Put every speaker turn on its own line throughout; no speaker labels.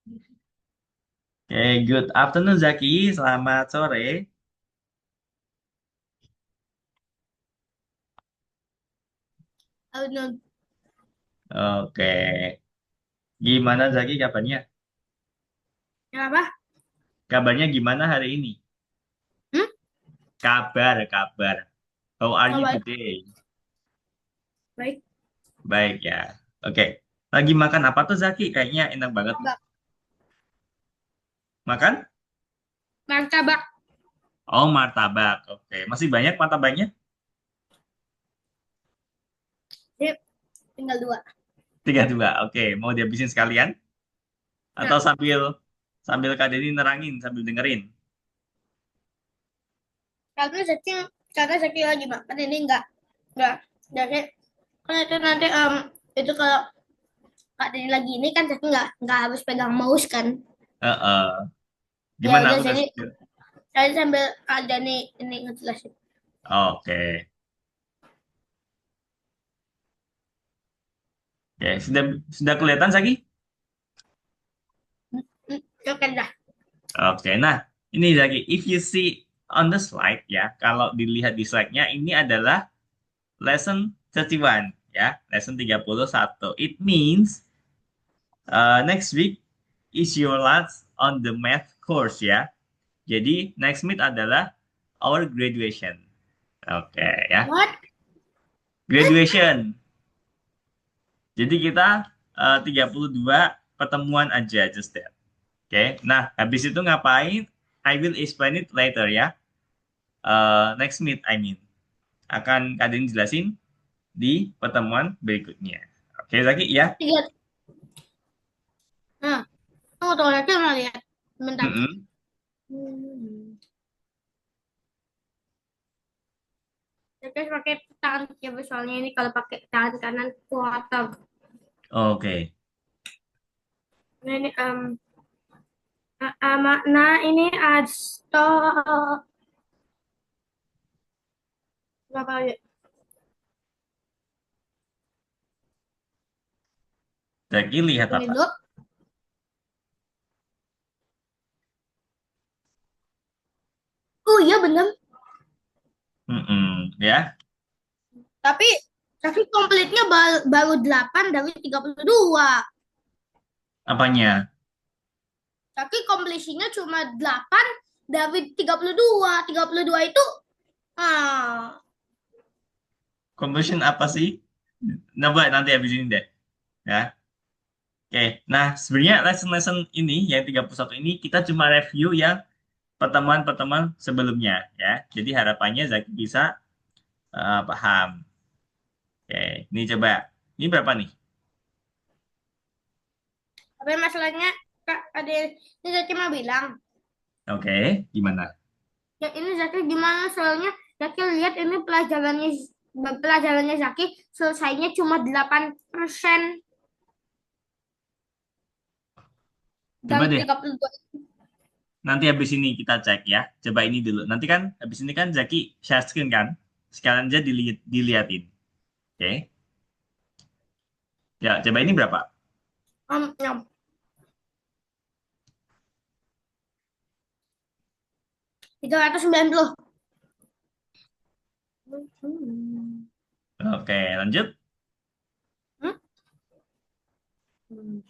Oke, good afternoon Zaki. Selamat sore.
Aduh,
Oke. Gimana Zaki kabarnya?
kenapa?
Kabarnya gimana hari ini?
Hmm?
Kabar. How are
Oh,
you
baik,
today?
baik.
Baik ya. Oke. Lagi makan apa tuh Zaki? Kayaknya enak banget tuh.
Martabak.
Makan?
Martabak.
Oh, martabak. Oke. Masih banyak martabaknya?
Sip, tinggal dua.
Tiga dua. Oke. Mau dihabisin sekalian? Atau
Nah,
sambil sambil Kak Denny nerangin sambil dengerin?
karena Zaki, karena Zaki lagi makan ini enggak. Jadi, kan itu nanti itu kalau Kak Deni lagi ini kan Zaki enggak harus pegang mouse kan.
Heeh.
Ya
Gimana
udah,
aku
jadi
kasih?
saya sambil Kak Deni ini ngejelasin.
Oke. Oke. Sudah kelihatan Zaki?
Oke dah.
Oke, nah ini lagi, if you see on the slide ya, kalau dilihat di slide-nya, ini adalah lesson 31 ya, lesson 31. It means next week is your last on the math course ya. Jadi next week adalah our graduation. Oke ya,
What?
graduation. Jadi kita 32 pertemuan aja, just that. Oke, nah habis itu ngapain? I will explain it later ya. Next meet, I mean. Akan kadang jelasin di pertemuan berikutnya. Oke, Zaki, ya?
Tiga. Nah, tunggu tunggu Zaki nggak lihat. Bentar.
Mm-mm.
Hmm. Zaki harus pakai tangan kiri soalnya ini kalau pakai tangan kanan kotor.
Oke.
Nah, ini makna ini atau berapa ya?
Zaki lihat
Ini
apa?
dulu. Oh iya bener.
Mm-mm. Ya,
Tapi komplitnya baru 8 dari 32.
apanya?
Tapi komplisinya cuma 8 dari 32. 32 itu ah
Conclusion apa sih? Coba nanti habis ini deh. Ya. Oke. Nah, sebenarnya lesson-lesson ini, yang 31 ini, kita cuma review yang pertemuan-pertemuan sebelumnya. Ya. Jadi harapannya Zaki bisa paham. Oke. Ini coba. Ini berapa nih?
tapi masalahnya Kak ada ini Zaki mau bilang.
Oke. Gimana?
Ya ini Zaki gimana soalnya Zaki lihat ini pelajarannya Zaki selesainya cuma 8%
Coba
dari
deh.
32.
Nanti habis ini kita cek ya. Coba ini dulu. Nanti kan habis ini kan Zaki share screen kan. Sekalian aja diliatin. Oke. Ya, coba ini berapa?
Ya, 390. Hmm.
Oke, lanjut.
Hmm? Hmm.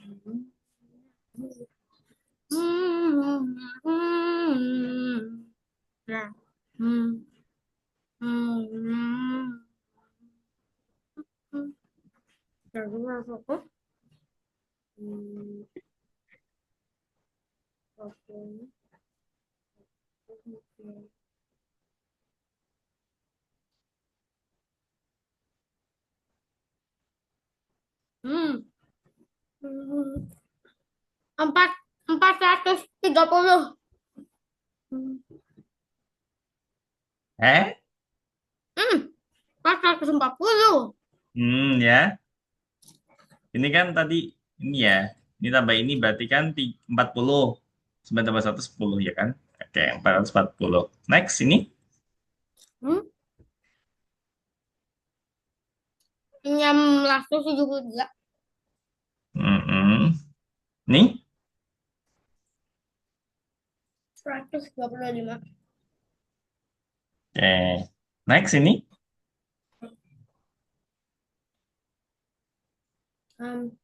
Hmm. Nah. Hmm. Hmm. Hmm. Jadi maksudku, oke. Oke. Hmm. Hmm. 430. Hmm.
Eh?
440.
Ya. Ini kan tadi ini ya. Ini tambah ini berarti kan 40. 9 tambah 1 10 ya kan? Oke, 440. Next ini.
Hmm. 673.
Mm-mm. Nih.
125.
Oke. Next ini.
Um,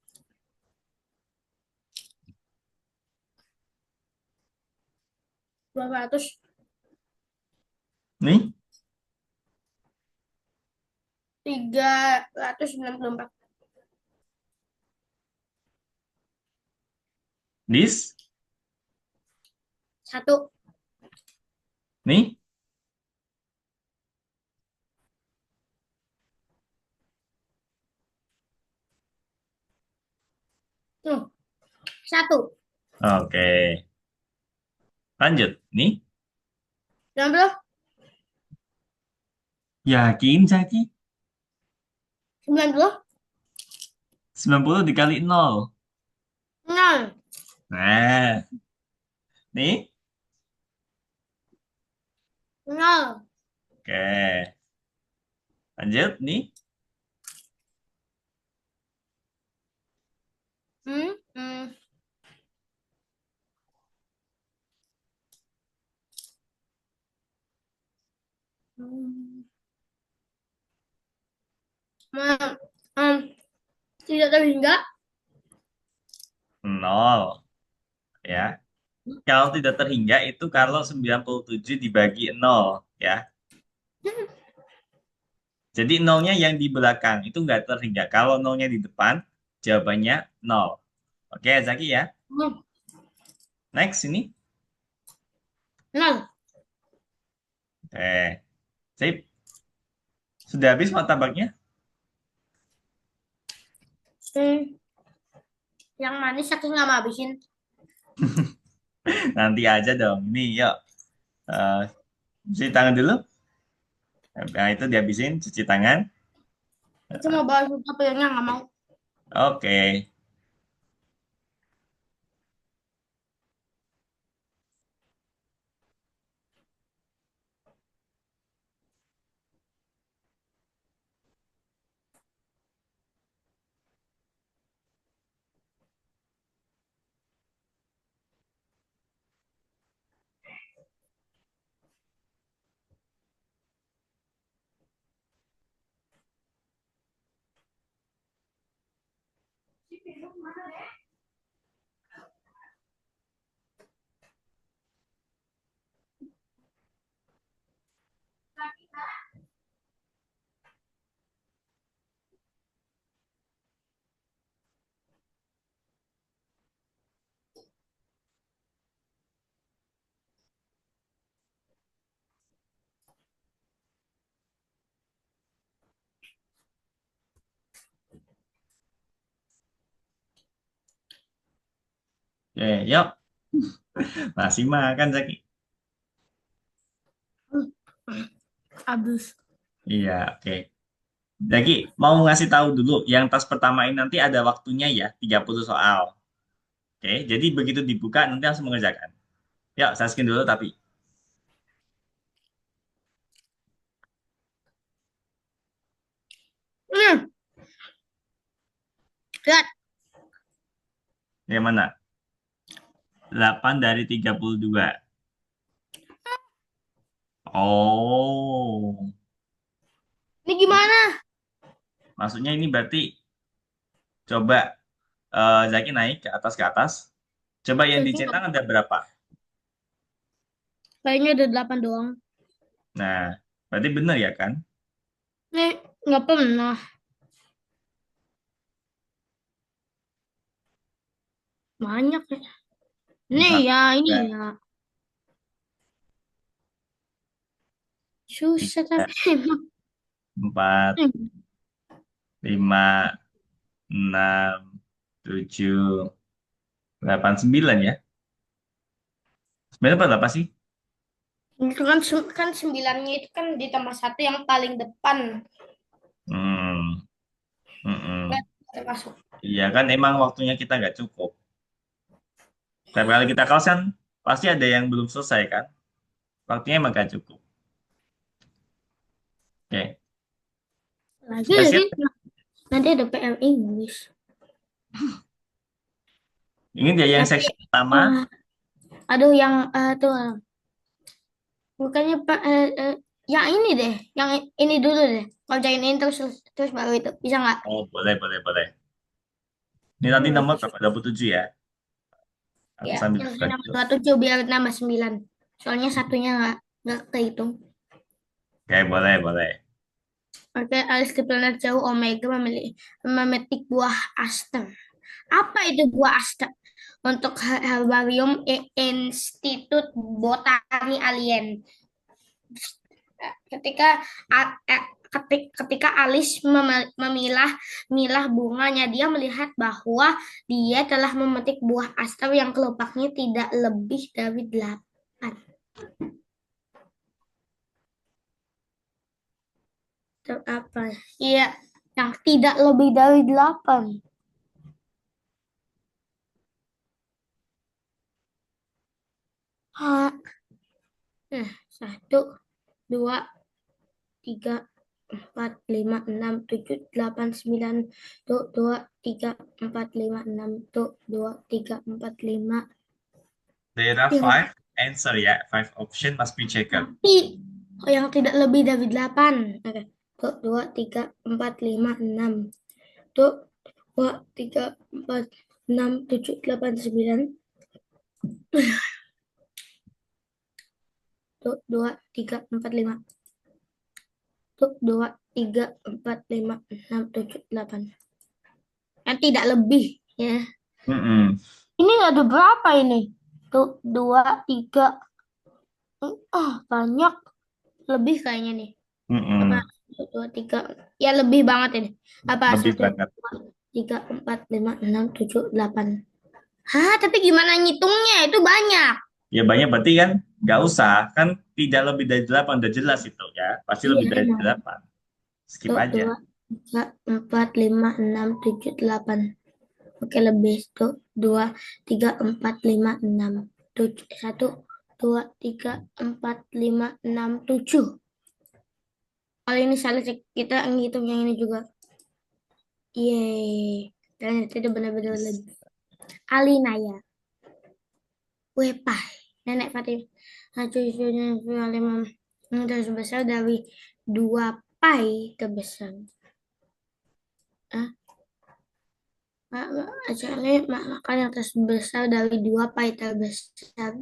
200.
Nih.
394.
This.
1.
Nih.
Tuh, 1.
Oke. Lanjut. Nih.
90.
Yakin, Zaki?
90.
90 dikali 0.
0.
Nah. Nih.
0.
Oke. Lanjut. Nih.
Hmm, hmm. Hmm. Hmm, hmm. Tidak terhingga.
0. Ya. Kalau tidak terhingga itu kalau 97 dibagi 0. Ya. Jadi nolnya yang di belakang itu nggak terhingga. Kalau nolnya di depan, jawabannya 0. Oke, Zaki ya.
Hmm,
Next ini.
0.
Sip. Sudah habis martabaknya?
Hmm. Yang manis aku nggak mau habisin.
Nanti aja dong. Ini yuk. Eh, cuci tangan dulu. Nah, itu dihabisin, cuci tangan.
Aku mau bawa suka pilihnya nggak mau.
Oke. Oke, yuk. Masih makan, Zaki.
Habis.
Iya, oke. Zaki, mau ngasih tahu dulu, yang tas pertama ini nanti ada waktunya ya, 30 soal. Oke, jadi begitu dibuka nanti langsung mengerjakan. Yuk, saya skin dulu tapi.
Hmm. Lihat.
Yang mana? 8 dari 32. Oh,
Ini gimana?
maksudnya ini berarti coba Zaki naik ke atas. Coba yang
Saya nggak.
dicentang ada berapa?
Kayaknya ada 8 doang.
Nah, berarti benar ya kan?
Nih, nggak pernah. Banyak ya. Nih
Satu,
ya, ini
dua,
ya. Susah
tiga,
tapi emang.
4,
Hmm.
5, 6, 7, 8, 9 ya. Sebenarnya berapa sih?
Itu kan, kan 9-nya itu kan ditambah 1 yang paling depan.
Hmm,
Nggak
mm-mm.
termasuk.
Iya kan emang waktunya kita nggak cukup. Setiap kali kita kelas kan pasti ada yang belum selesai kan? Waktunya emang nggak cukup. Oke,
Lagi
sudah
lagi.
siap?
Nanti ada PR English.
Ini dia yang
Tapi
section pertama.
ah, Aduh, yang tuh bukannya Pak yang ini deh, yang ini dulu deh. Kerjain ini terus terus baru itu. Bisa nggak?
Oh, boleh, boleh, boleh. Ini nanti
Hmm.
nomor berapa? 27 ya? Aku
Ya,
sambil
yang
buka
saya nambah
dulu.
27 biar nambah 9. Soalnya satunya nggak kehitung.
Oke, boleh, boleh.
Oke, alis di planet jauh Omega memetik buah aster. Apa itu buah aster? Untuk Herbarium Institut Botani Alien. Ketika ketika Alice memilah milah bunganya, dia melihat bahwa dia telah memetik buah aster yang kelopaknya tidak lebih dari 8. Itu apa? Iya, yang tidak lebih dari 8. Ha, satu, dua, tiga, empat, lima, enam, tujuh, delapan, sembilan, tuh, dua, tiga, empat, lima, enam, tuh, dua, tiga, empat, lima.
There are
Yang
five answer ya. Five option must be checked.
tapi yang tidak lebih dari 8. Oke. Tuh, dua, tiga, empat, lima, enam. Tuh, dua, tiga, empat, enam, tujuh, delapan, sembilan. Tuh, dua, tiga, empat, lima. Tuh, dua, tiga, empat, lima, enam, tujuh, delapan. Yang tidak lebih, ya.
Mm-mm.
Ini ada berapa ini? Tuh, dua, tiga. Banyak. Lebih kayaknya nih. Apa?
Mm-mm.
Satu, dua, tiga. Ya, lebih banget ini. Apa?
Lebih
Satu,
banget.
dua, tiga, empat, lima, enam, tujuh, delapan. Hah, tapi gimana ngitungnya? Itu banyak.
Ya banyak berarti kan nggak usah. Kan tidak lebih dari 8. Udah jelas itu ya. Pasti
Iya,
lebih dari
emang.
8. Skip
Tuh,
aja.
dua, tiga, empat, lima, enam, tujuh, delapan. Oke, lebih. Tuh, dua, tiga, empat, lima, enam, tujuh. Satu, dua, tiga, empat, lima, enam, tujuh. Kalau ini salah, kita ngitung yang ini juga. Yeay. Dan itu benar-benar lebih. Alina ya. Wepah. Nenek Fatim. Cucunya lima terus besar dari 2 pi terbesar. Ah, actually, makan yang terbesar dari 2 pi terbesar.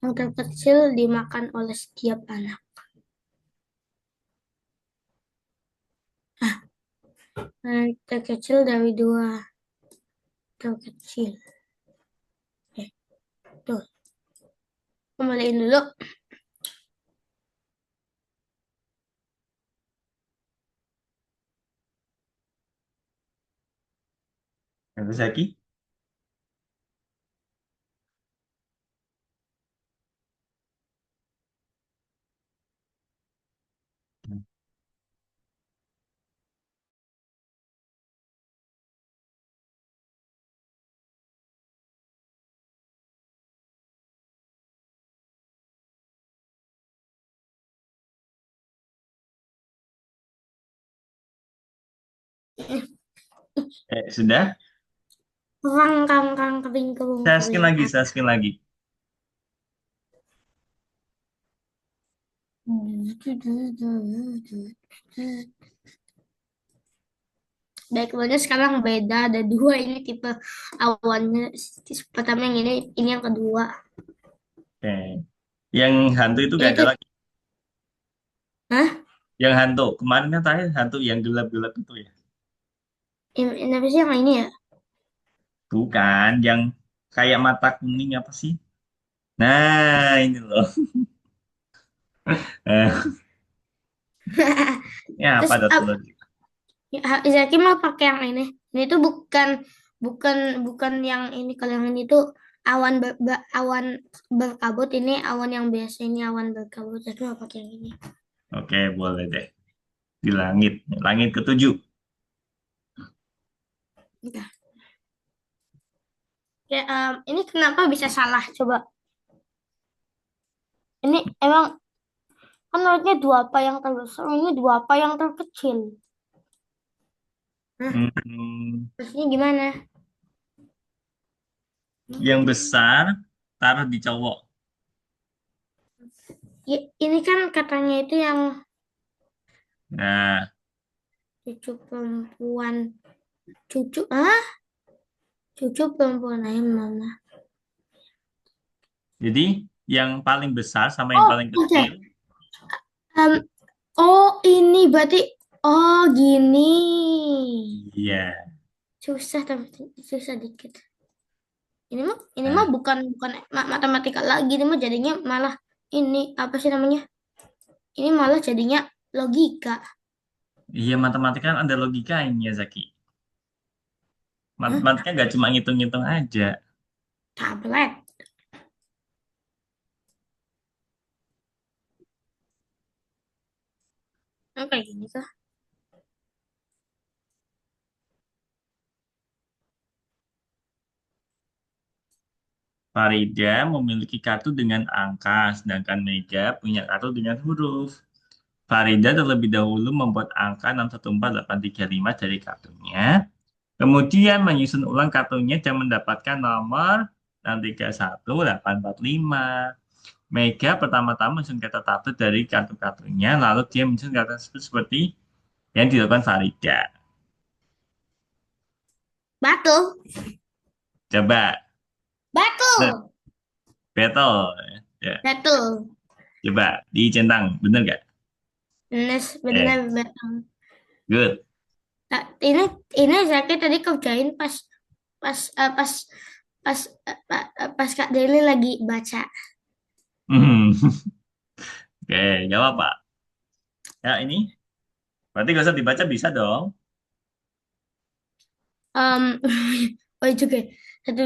Yang terkecil dimakan oleh setiap anak. Yang terkecil dari 2 terkecil. Tuh. Kembaliin dulu.
Terus lagi. Sudah?
Rang, kang, kang, kering, kering,
Saya skin
kering.
lagi, saya skin lagi.
Backgroundnya sekarang beda, ada 2 ini tipe awannya. Pertama yang ini yang kedua.
Oke. Yang hantu itu
Ini
gak ada
tuh,
lagi.
hah?
Yang hantu. Kemarin kan terakhir hantu yang gelap-gelap itu ya.
Ini apa sih yang ini ya?
Bukan. Yang kayak mata kuning apa sih? Nah, ini loh. Eh, ya apa
Terus
ada telur?
Zaki mau pakai yang ini. Ini tuh bukan bukan bukan yang ini. Kalau yang ini tuh awan berkabut. Ini awan yang biasa. Ini awan berkabut. Zaki mau pakai yang ini.
Oke, boleh deh. Di langit. Langit ketujuh.
Udah. Ya, ini kenapa bisa salah? Coba. Ini emang kan harusnya 2 apa yang terbesar. Ini 2 apa yang terkecil. Nah,
Hmm,
terusnya gimana?
Yang besar taruh di cowok.
Ya, ini kan katanya itu yang
Nah,
cucu perempuan. Cucu, ah? Cucu perempuan ayam mana?
jadi yang paling besar sama yang
Oh,
paling
oke.
kecil.
Em, oh, ini berarti, oh, gini.
Iya.
Susah, tapi susah dikit. Ini mah
Nah,
bukan bukan matematika lagi, ini mah jadinya malah ini apa sih namanya? Ini malah jadinya logika.
iya matematika kan ada logikanya, Zaki.
Hah?
Matematika nggak cuma ngitung-ngitung aja.
Tablet. Oh, kayak gini kah?
Farida memiliki kartu dengan angka, sedangkan Mega punya kartu dengan huruf. Farida terlebih dahulu membuat angka 614835 dari kartunya. Kemudian menyusun ulang kartunya dan mendapatkan nomor 631 845. Mega pertama-tama menyusun kata tabel dari kartu-kartunya, lalu dia menyusun kata tersebut seperti yang dilakukan Farida.
Batu.
Coba, nah,
Batu.
battle. Ya,
Batu.
coba dicentang, bener gak?
Bener,
Eh,
bener, betul.
good.
Nah, ini Zaki tadi kerjain pas pas pas pas pas Kak Deli lagi baca.
Hmm. Oke, jawab Pak. Ya ini, berarti gak usah dibaca bisa dong.
Em, oh itu juga. Satu,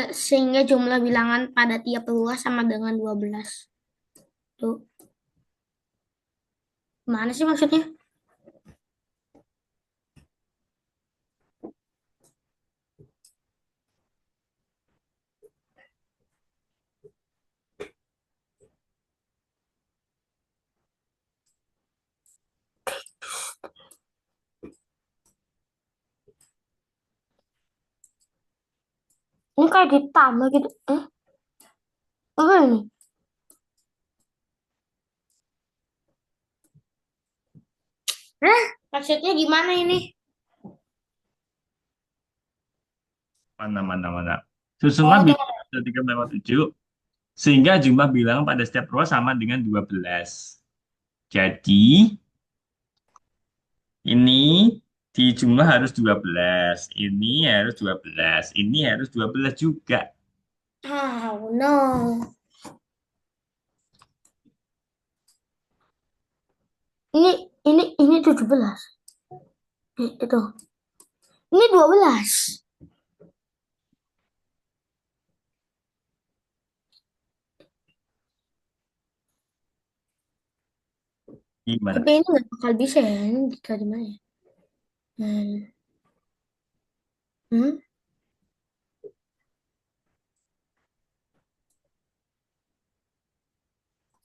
sehingga jumlah bilangan pada tiap ruas sama dengan 12. Tuh, mana sih maksudnya? Ini kayak ditambah gitu. Apa ini? Maksudnya gimana ini?
Mana, mana, mana. Susunlah
Oh, tuh.
bilangan dari 3 lewat 7, sehingga jumlah bilangan pada setiap ruas sama dengan 12. Jadi, ini di jumlah harus 12. Ini harus 12. Ini harus 12 juga.
Oh, no. Ini ini 17. Itu. Ini 12.
Gimana?
Tapi ini nggak bakal bisa ya. Ini dari mana ya? Hmm. Hmm?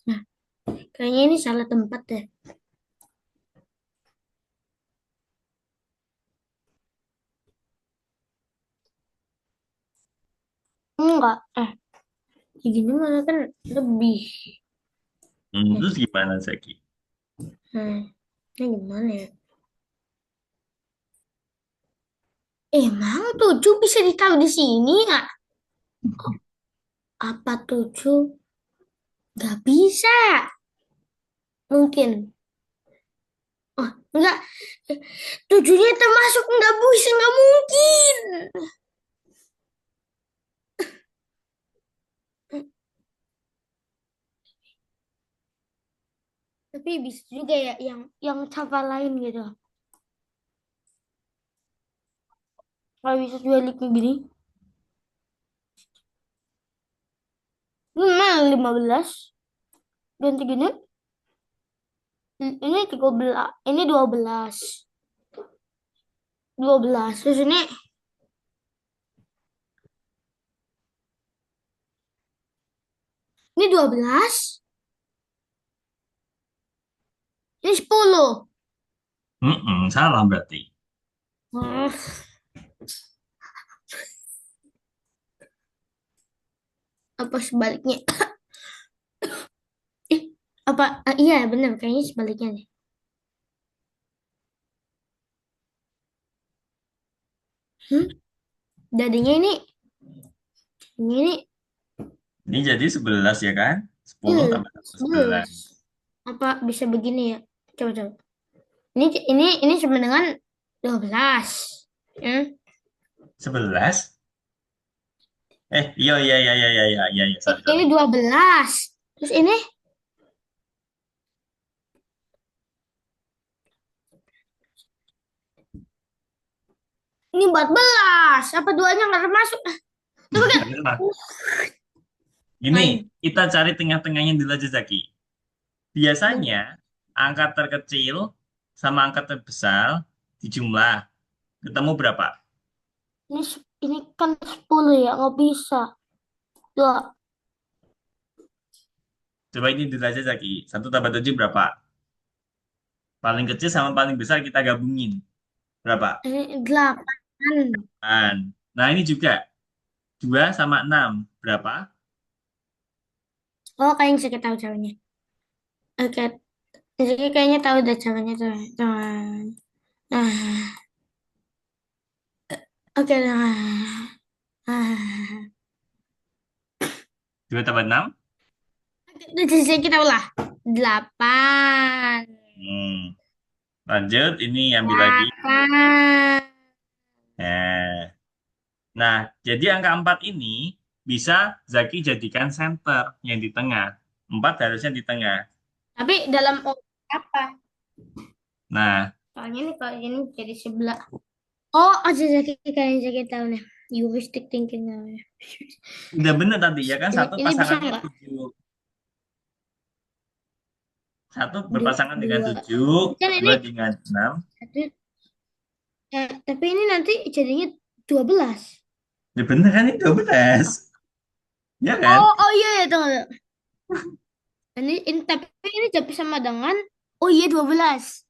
Nah, kayaknya ini salah tempat deh. Enggak. Kayak gini malah kan lebih. Eh,
Terus gimana, Zaki?
ini gimana ya? Emang 7 bisa ditaruh di sini nggak? Apa 7? Nggak bisa. Mungkin. Oh, enggak. Eh, 7-nya termasuk nggak bisa, nggak mungkin. Tapi bisa juga ya yang cara lain gitu. Kalau bisa jual kayak gini. Mana 15? Ganti gini. Ini 13. Ini 12. 12. Terus ini 12. Ini 10.
Salah berarti.
Hmm. Apa sebaliknya? Eh, apa? Iya, benar. Kayaknya sebaliknya deh. Hmm? Jadinya ini
Ini jadi 11 ya kan? 10 tambah 1, 11.
11. Apa bisa begini ya? Coba coba. Ini sama dengan 12. Hmm?
11? Iya, iya, iya, iya, iya, iya, iya, iya, sorry, sorry.
Ini 12. Terus ini 14. Apa duanya nggak termasuk? Coba kan.
Nah,
Uh,
Gini,
Ayo.
kita cari tengah-tengahnya dulu aja, Zaki.
Bu-
Biasanya, angka terkecil sama angka terbesar dijumlah. Ketemu berapa?
Ini kan 10 ya, nggak bisa. Dua.
Coba ini dulu aja, Zaki. 1 tambah 7 berapa? Paling kecil sama paling besar kita gabungin. Berapa?
Ini 8.
Nah, ini juga. 2 sama 6 berapa?
Oh, kayaknya saya tahu caranya. Oke, jadi kayaknya tahu deh caranya tuh. Tuh. Nah, oke, nah. Ah.
2 tambah 6?
Jadi kita ulah. 8.
Hmm. Lanjut, ini ambil lagi.
8.
Eh. Nah, jadi angka 4 ini bisa Zaki jadikan center yang di tengah. 4 harusnya di tengah.
Tapi dalam apa?
Nah,
Soalnya nih kalau ini jadi sebelah. Oh, aja jadi kayaknya jadi tahu nih. Heuristic thinking namanya.
udah bener tadi ya kan, satu
Ini bisa
pasangannya
nggak?
7. Satu
Dua,
berpasangan dengan
dua.
7,
Kan ini
2 dengan 6.
satu. Tapi ini nanti jadinya 12.
Ya bener kan, ini 12. Ya kan?
Oh, oh iya ya, tunggu. Ini tapi ini jadi sama dengan oh iya 12.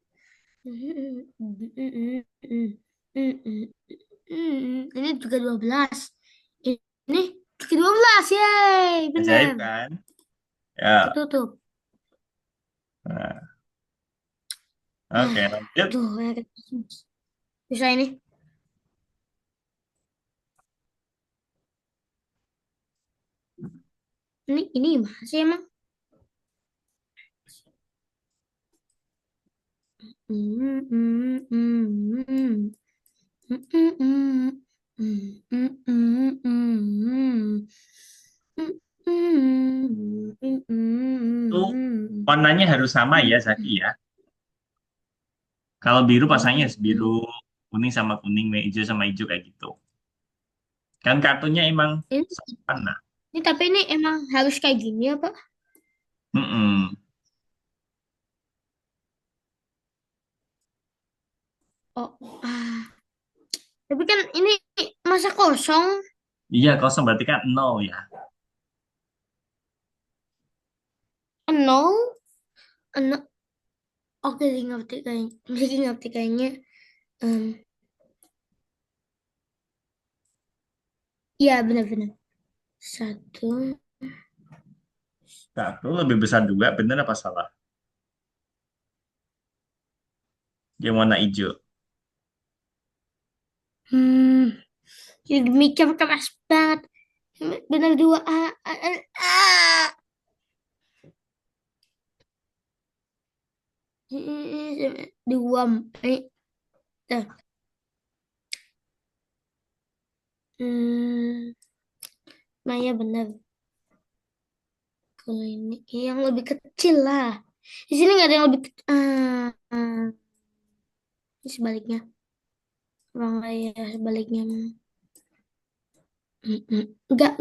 Ini juga 12. Ini juga 12. Yeay, bener.
Ajaib kan? Ya.
Ketutup.
Nah,
Nah,
oke, lanjut.
tuh ya bisa ini. Ini masih emang. Hmm, hmm, hmm, hmm. Hmm, hmm, hmm. Hmm, hmm, hmm, hmm. Hmm, hmm, hmm,
Itu
hmm,
warnanya harus sama ya, Zaki
hmm.
ya. Kalau biru pasangnya biru,
Hmm.
kuning sama kuning, hijau sama hijau kayak gitu. Kan kartunya emang
Ini,
warna.
ini tapi ini emang harus kayak gini apa?
Mm-mm.
Oh, tapi kan ini masa kosong.
Iya, kosong berarti kan nol ya.
Nol, nol. Oke, ngerti kayaknya. Jadi ngerti kayaknya. Em, Iya benar-benar. Satu.
Satu lebih besar juga, bener apa salah? Yang warna hijau.
Hmm, jadi mikir keras banget. Benar dua A. Dua. Eh, dah. Hmm, Maya benar. Kalau ini yang lebih kecil lah. Di sini nggak ada yang lebih kecil. Ini sebaliknya. Orang ya sebaliknya. Nggak.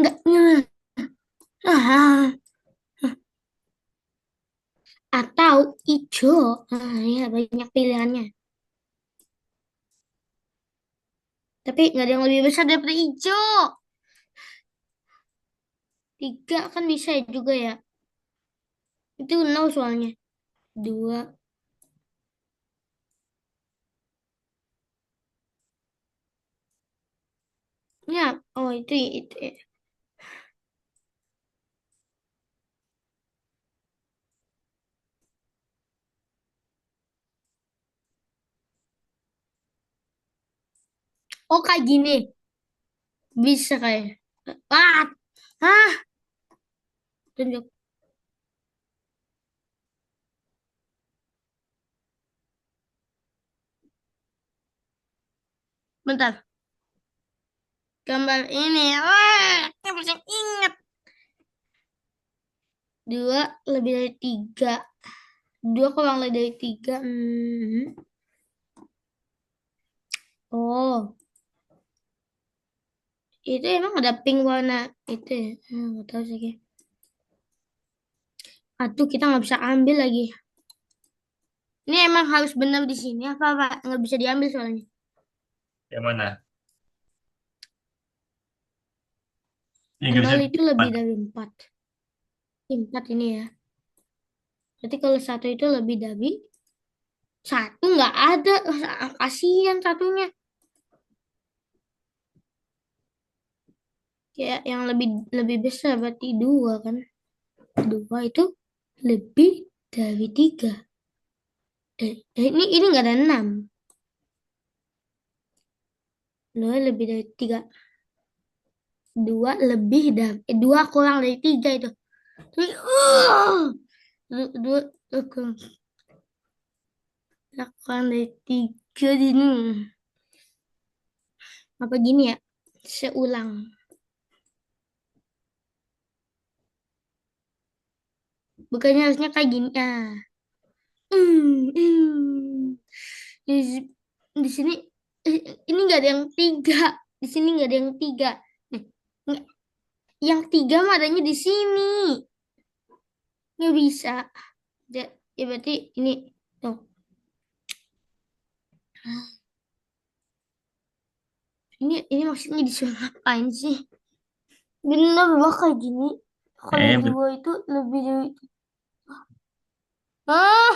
Ah, atau hijau. Ya banyak pilihannya. Tapi nggak ada yang lebih besar daripada hijau. Tiga kan bisa juga ya. Itu nol soalnya. Dua. Ya, oh itu. Oh, kayak gini. Bisa kayak. Ah, ah, tunjuk. Bentar. Gambar ini. Saya masih ingat. Dua lebih dari tiga. Dua kurang lebih dari tiga. Oh, itu emang ada pink warna itu ya? Nggak tahu sih. Aduh, kita nggak bisa ambil lagi. Ini emang harus benar di sini apa nggak bisa diambil soalnya.
Yang mana? Yang nggak bisa
Kembali itu lebih
disimpan.
dari empat. Empat ini ya. Berarti kalau satu itu lebih dari satu nggak ada. Kasihan satunya. Kayak yang lebih lebih besar berarti dua kan. Dua itu lebih dari tiga. Ini nggak ada enam. Dua lebih dari tiga. Dua lebih dari dua kurang dari tiga itu. Tapi, dua, dua, kurang dari tiga ini. Apa gini ya? Seulang. Bukannya harusnya kayak gini. Di, di sini ini nggak ada yang tiga. Di sini nggak ada yang tiga. Nih, nggak- yang tiga mah adanya di sini. Nggak bisa. Ya, ya berarti ini tuh. Ini maksudnya disuruh ngapain sih? Bener loh kayak gini. Kalau
Ben-
dua itu lebih dari ah,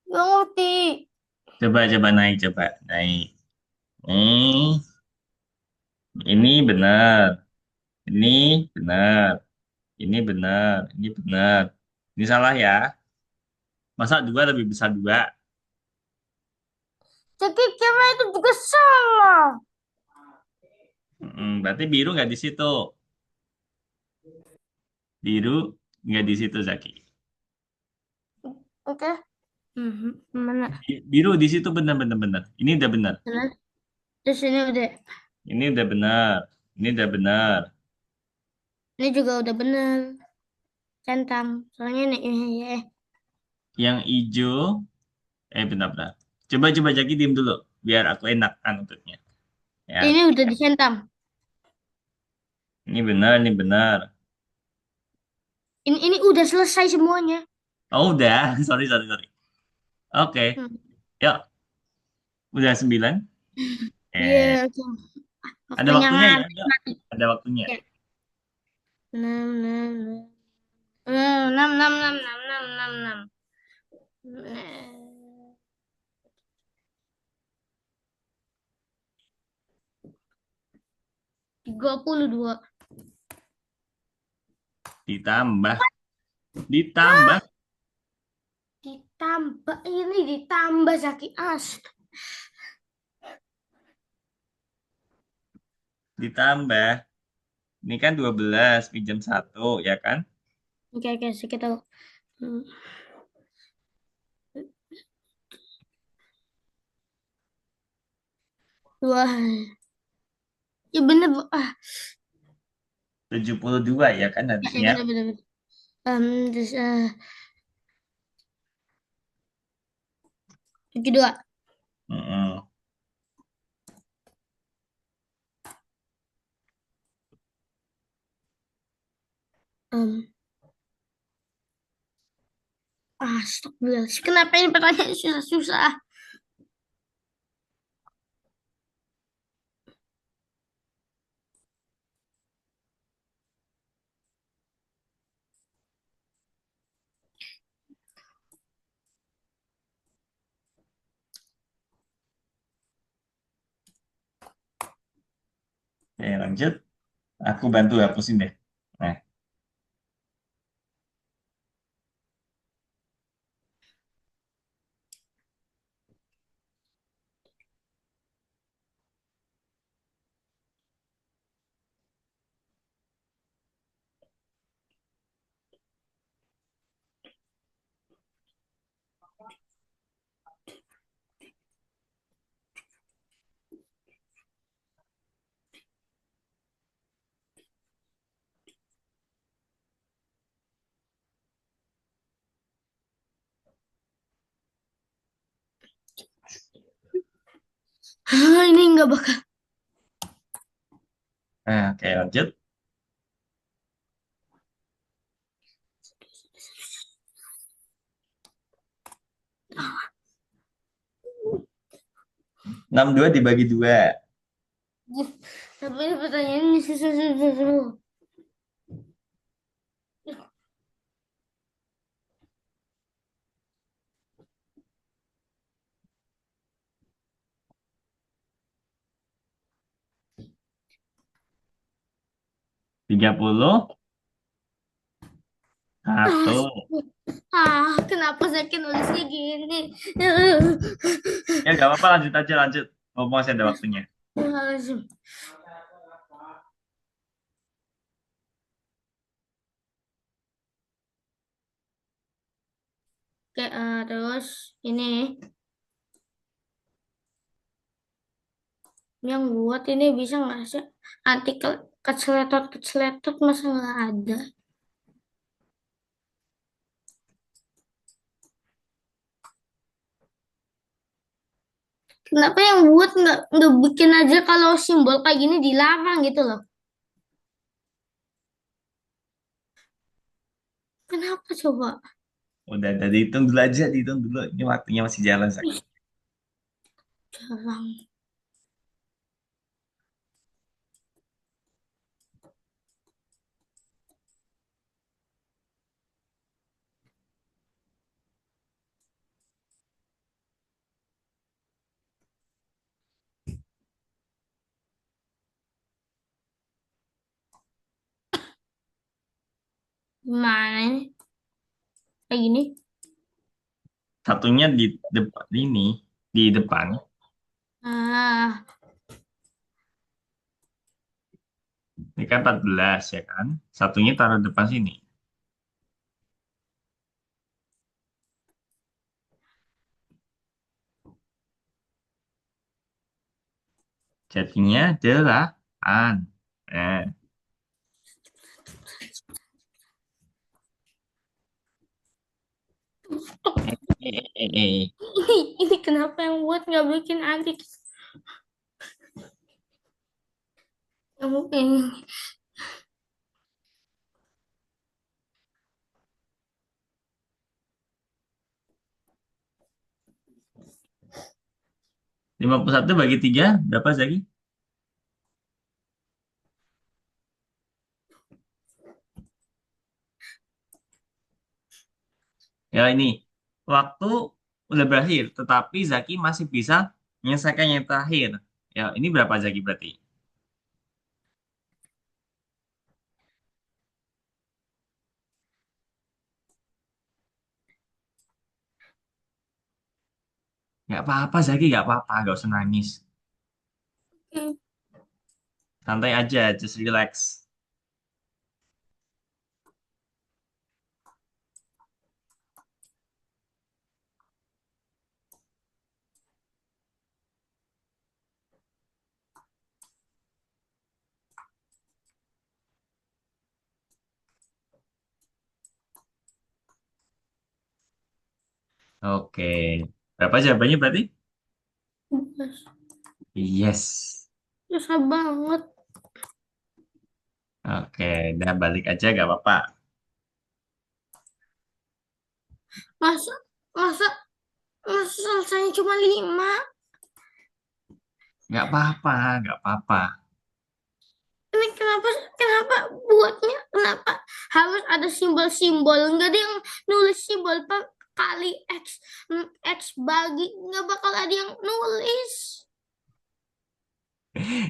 gak ngerti.
coba naik, coba naik. Nih, ini benar. Ini benar. Ini benar. Ini benar. Ini salah ya. Masa dua lebih besar dua?
Jadi cewek itu juga salah.
Berarti biru nggak di situ. Biru nggak di situ, Zaki.
Oke. Mana?
Biru di situ benar-benar benar. Ini udah benar.
Mana? Terus ini udah.
Ini udah benar. Ini udah benar.
Ini juga udah bener. Centang. Soalnya ini.
Yang hijau, benar-benar. Coba Zaki diem dulu, biar aku enak nutupnya. Ya,
Ini udah dicentang.
ini benar.
Ini udah selesai semuanya.
Oh udah, sorry. Oke,
Hmm.
yuk, udah 9.
Iya,
Eh,
oke.
ada
Waktunya
waktunya ya,
habis
yuk.
mati.
Ada waktunya.
Ya. Enam, enam, enam, enam, enam, enam, enam, enam, enam. 32.
Ditambah, ditambah,
Hah? Ditambah ini ditambah Zaki As.
ditambah. Ini kan 12 pinjam satu, ya kan?
Oke, oke, sekitar. Hmm. Dua. Ya bener, Bu.
72 ya kan
Ya
harusnya.
bener, bener, bener. Terus, 72.
Mm-mm.
Um, Astagfirullah. Kenapa ini pertanyaan susah-susah?
Oke, lanjut. Aku bantu hapusin deh. Nah,
Ini nggak bakal.
Oke, lanjut. 62 dibagi 2.
Tapi ini pertanyaan ini susah.
30.
Ah,
1.
kenapa saya nulisnya gini?
Ya, nggak apa-apa. Lanjut aja, lanjut. Ngomong masih ada waktunya.
Oke, terus ini yang buat ini bisa nggak sih anti keceletot masa nggak ada? Kenapa yang buat nggak bikin aja kalau simbol kayak gini dilarang gitu loh? Kenapa coba?
Udah dihitung dulu aja, dihitung dulu. Ini waktunya masih jalan, Zaki.
Jarang. Gimana ini? Kayak gini?
Satunya di depan ini, di depan.
Ah,
Ini kan 14 ya kan? Satunya taruh depan sini. Jadinya 8. Eh, eh.
ini kenapa yang buat nggak bikin adik? Yang mungkin
51 bagi 3 berapa, Zaki? Ya ini, waktu udah berakhir, tetapi Zaki masih bisa menyelesaikan yang terakhir. Ya, ini berapa Zaki berarti? Nggak apa-apa Zaki, nggak apa-apa, nggak usah nangis. Santai aja, just relax. Oke, berapa jawabannya berarti? Yes.
susah banget.
Oke, udah balik aja, nggak apa-apa.
Masa masa masa selesainya cuma 5?
Nggak apa-apa, nggak apa-apa.
Ini kenapa buatnya kenapa harus ada simbol-simbol? Nggak ada yang nulis simbol kali X, X bagi, nggak bakal ada yang nulis.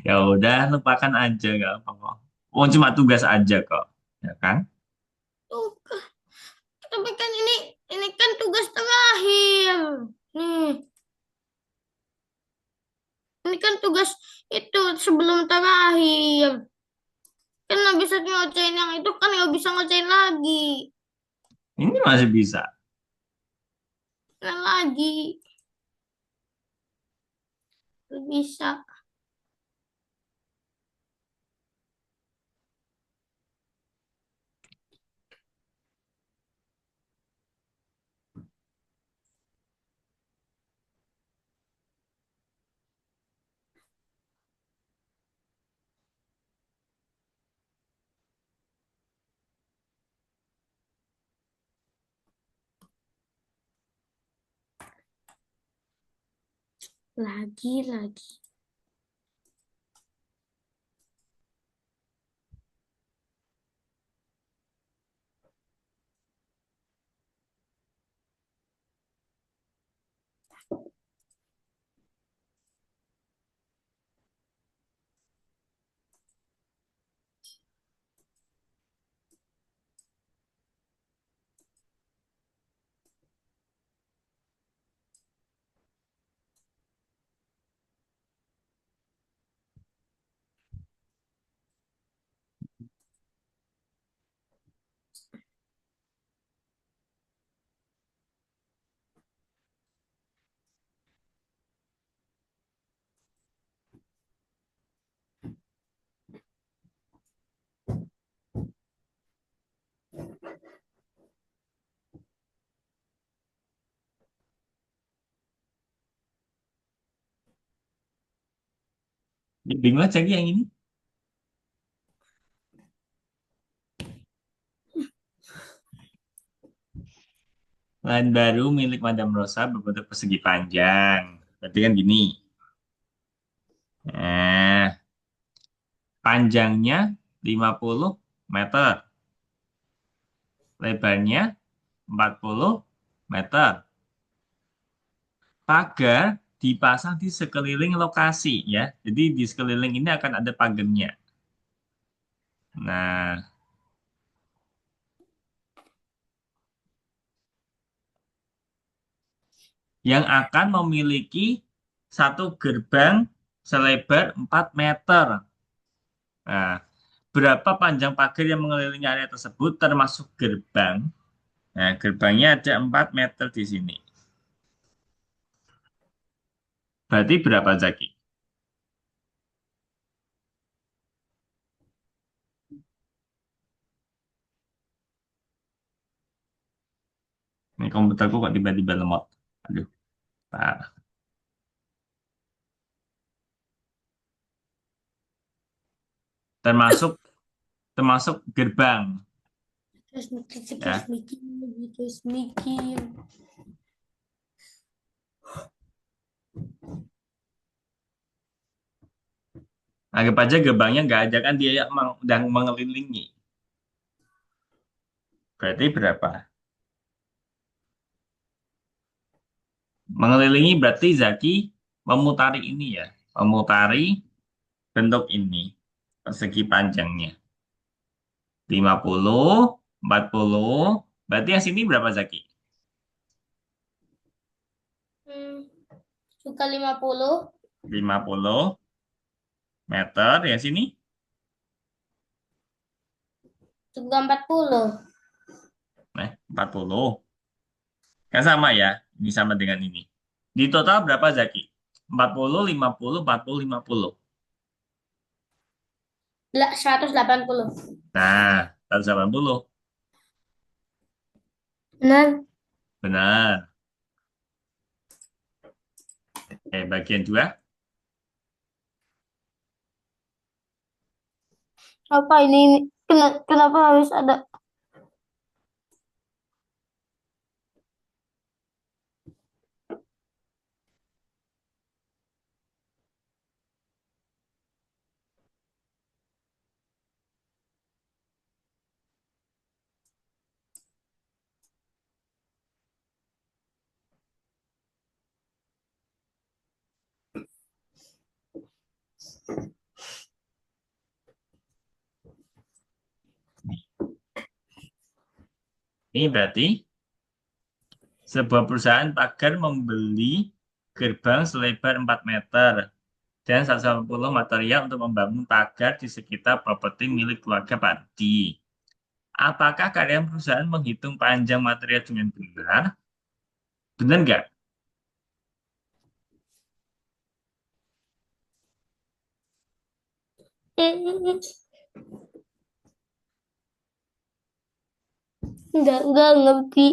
Ya udah, lupakan aja, nggak apa-apa. Oh, cuma tugas aja kok, ya kan?
Tuh, tapi kan ini kan tugas terakhir. Nih, ini kan tugas itu sebelum terakhir. Kan nggak bisa ngerjain yang itu kan nggak bisa ngerjain lagi.
Ini masih bisa.
Nggak lagi. Nggak bisa. Lagi.
Bingung aja Ki, yang ini. Lahan baru milik Madam Rosa berbentuk persegi panjang. Berarti kan gini. Nah, panjangnya 50 meter. Lebarnya 40 meter. Pagar dipasang di sekeliling lokasi ya. Jadi di sekeliling ini akan ada pagarnya. Nah, yang akan memiliki satu gerbang selebar 4 meter. Nah, berapa panjang pagar yang mengelilingi area tersebut termasuk gerbang? Nah, gerbangnya ada 4 meter di sini. Berarti berapa, Zaki? Ini komputerku kok tiba-tiba lemot. Aduh, parah. Termasuk termasuk gerbang ya.
Terus mikir.
Anggap aja gerbangnya nggak ada kan dia yang sedang mengelilingi. Berarti berapa? Mengelilingi berarti Zaki memutari ini ya. Memutari bentuk ini. Persegi panjangnya. 50, 40. Berarti yang sini berapa Zaki?
Hmm, suka 50.
50 meter. Yang sini?
Suka 40.
Nah, 40. Kan sama ya. Ini sama dengan ini. Di total berapa Zaki? 40, 50, 40, 50.
180.
Nah, 180.
Benar.
Benar. Bagian 2.
Apa ini? Kenapa harus ada?
Ini berarti sebuah perusahaan pagar membeli gerbang selebar 4 meter dan 180 material untuk membangun pagar di sekitar properti milik keluarga Pak Rudi. Apakah kalian perusahaan menghitung panjang material dengan benar? Bener nggak?
Enggak ngerti.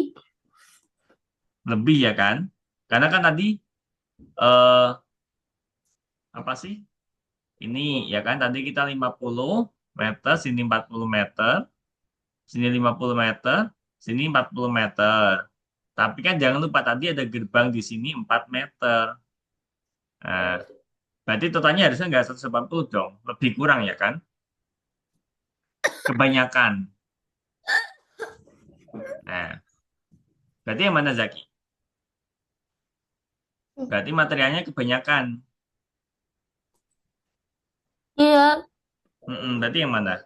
Lebih ya kan? Karena kan tadi eh apa sih? Ini ya kan tadi kita 50 meter, sini 40 meter, sini 50 meter, sini 40 meter. Tapi kan jangan lupa tadi ada gerbang di sini 4 meter. Nah, berarti totalnya harusnya nggak 180 dong. Lebih kurang ya kan? Kebanyakan. Nah, berarti yang mana Zaki? Berarti materialnya kebanyakan.
Iya.
Berarti yang mana?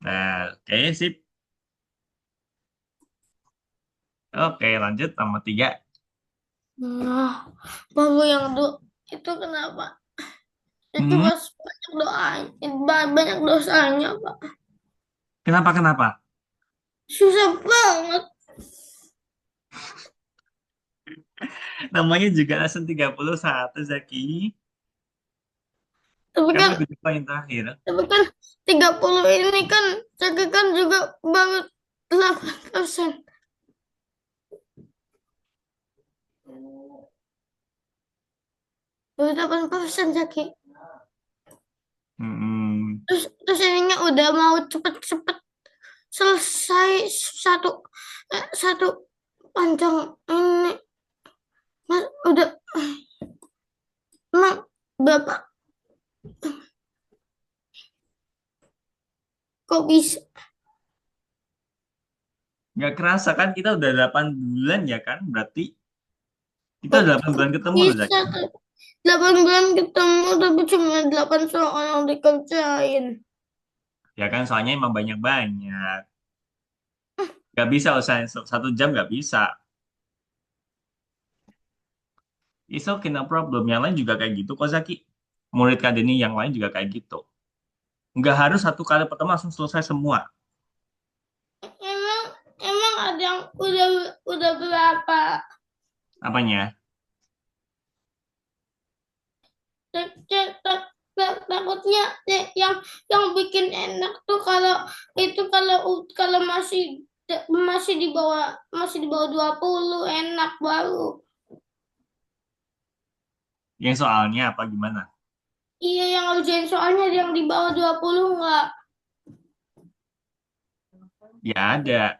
Nah, oke, sip. Oke, lanjut nomor 3.
Nah, baru yang itu kenapa? Itu
Hmm,
pas banyak doanya, banyak dosanya, Pak.
kenapa?
Susah banget.
Namanya juga lesson 31, Zaki.
Tapi
Kan
kan,
udah di poin terakhir.
tapi kan 30 ini kan, Zaki kan juga baru 8%. Baru 8% Zaki.
Hmm,
Terus ininya udah mau cepet-cepet selesai satu satu panjang ini. Mas, udah emang Bapak kok bisa?
nggak kerasa kan kita udah 8 bulan ya kan? Berarti kita
Kok,
udah 8 bulan ketemu loh,
bisa
Zaki.
tuh 8 bulan ketemu tapi cuma 8 soal yang dikerjain.
Ya kan, soalnya emang banyak-banyak. Nggak bisa usahain 1 jam, nggak bisa. It's okay, no problem. Yang lain juga kayak gitu kok, Zaki. Murid Kadeni yang lain juga kayak gitu. Nggak harus satu kali pertama langsung selesai semua.
Emang emang ada yang udah berapa?
Apanya?
Takutnya yang bikin enak tuh kalau itu kalau masih di bawah 20 enak baru.
Yang soalnya apa gimana?
Iya yang ngerjain soalnya yang di bawah 20 enggak.
Ya ada.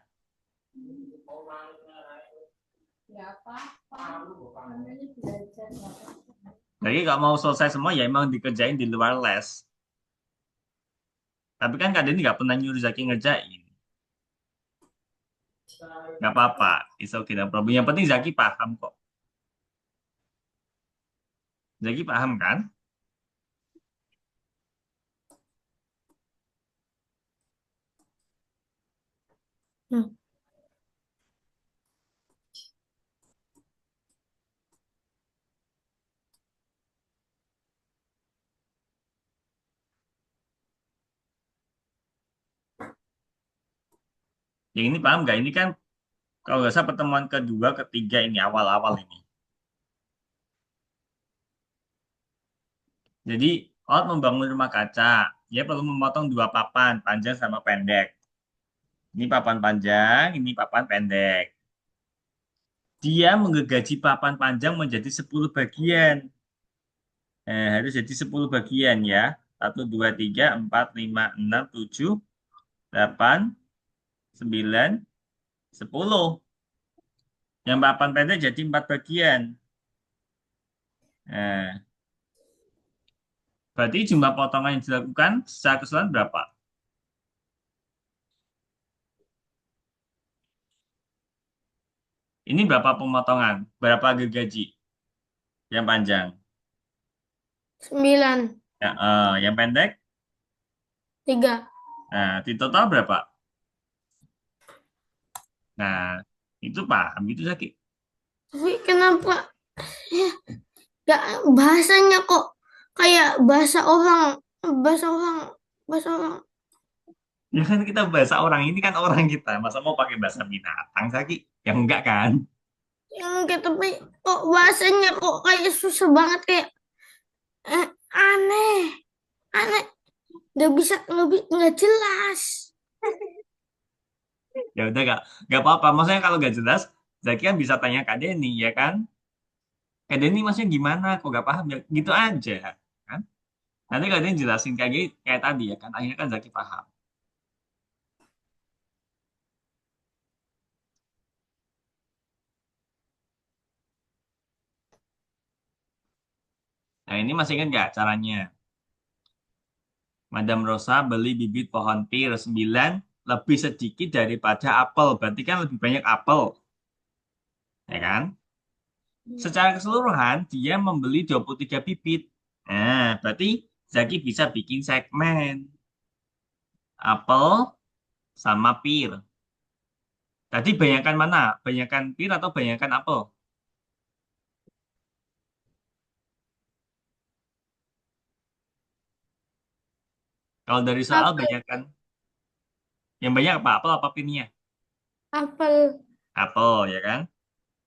Jadi kalau mau selesai semua ya emang dikerjain di luar les. Tapi kan Kadeni nggak pernah nyuruh Zaki ngerjain. Nggak apa-apa. It's okay, no problem. Yang penting Zaki paham kok. Zaki paham kan?
Hmm.
Yang ini paham nggak? Ini kan kalau nggak salah pertemuan kedua, ketiga ini awal-awal ini. Jadi, Out membangun rumah kaca. Dia perlu memotong 2 papan, panjang sama pendek. Ini papan panjang, ini papan pendek. Dia menggergaji papan panjang menjadi 10 bagian. Harus jadi 10 bagian ya. 1, 2, 3, 4, 5, 6, 7, 8, 9, 10. Yang papan pendek jadi 4 bagian. Nah, berarti jumlah potongan yang dilakukan secara keseluruhan berapa? Ini berapa pemotongan? Berapa gergaji yang panjang?
9,
Ya, yang pendek?
3.
Nah, di total berapa? Nah, itu paham itu sakit.
Tapi kenapa ya gak bahasanya kok kayak bahasa orang, bahasa orang.
Ya kan kita bahasa orang ini kan orang kita. Masa mau pakai bahasa binatang sakit? Yang enggak kan?
Yang enggak, tapi kok bahasanya kok kayak susah banget kayak aneh, aneh, nggak jelas.
Ya udah nggak apa-apa. Maksudnya kalau nggak jelas, Zaki kan bisa tanya Kak Denny, ya kan? Kak Denny maksudnya gimana? Kok nggak paham? Ya, gitu aja, kan? Nanti Kak Denny jelasin kayak tadi ya kan? Akhirnya kan Zaki paham. Nah ini masih ingat nggak caranya? Madam Rosa beli bibit pohon pir 9 lebih sedikit daripada apel. Berarti kan lebih banyak apel, ya kan? Secara keseluruhan, dia membeli 23 bibit. Nah, berarti Zaki bisa bikin segmen apel sama pir. Tadi banyakkan mana? Banyakkan pir atau banyakkan apel? Kalau dari soal
Apel,
banyakkan, yang banyak apa? Apel apa pirnya?
apel.
Apel, ya kan?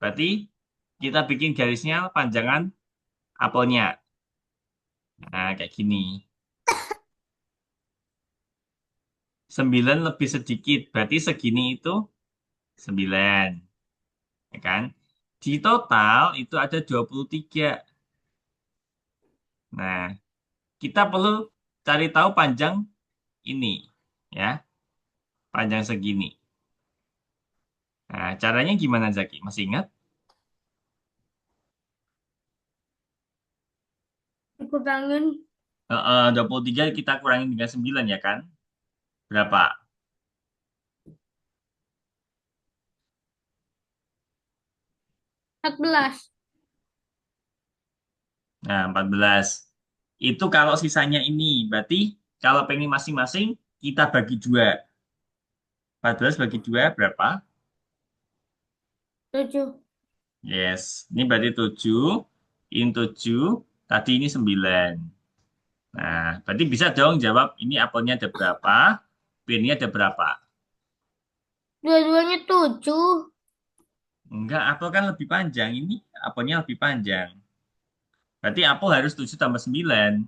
Berarti kita bikin garisnya panjangan apelnya. Nah, kayak gini. 9 lebih sedikit, berarti segini itu 9, ya kan? Di total itu ada 23. Nah, kita perlu cari tahu panjang ini, ya, panjang segini. Nah, caranya gimana, Zaki? Masih ingat?
Aku kangen
23 kita kurangin dengan 9 ya kan? Berapa?
14.
Nah, 14. Itu kalau sisanya ini. Berarti kalau pengen masing-masing, kita bagi dua. 14 bagi dua berapa?
7.
Yes. Ini berarti 7. Ini 7. Tadi ini 9. Nah, berarti bisa dong jawab ini apelnya ada berapa, pirnya ada berapa.
Dua-duanya 7.
Enggak, apel kan lebih panjang. Ini apelnya lebih panjang. Berarti apel harus 7 tambah 9.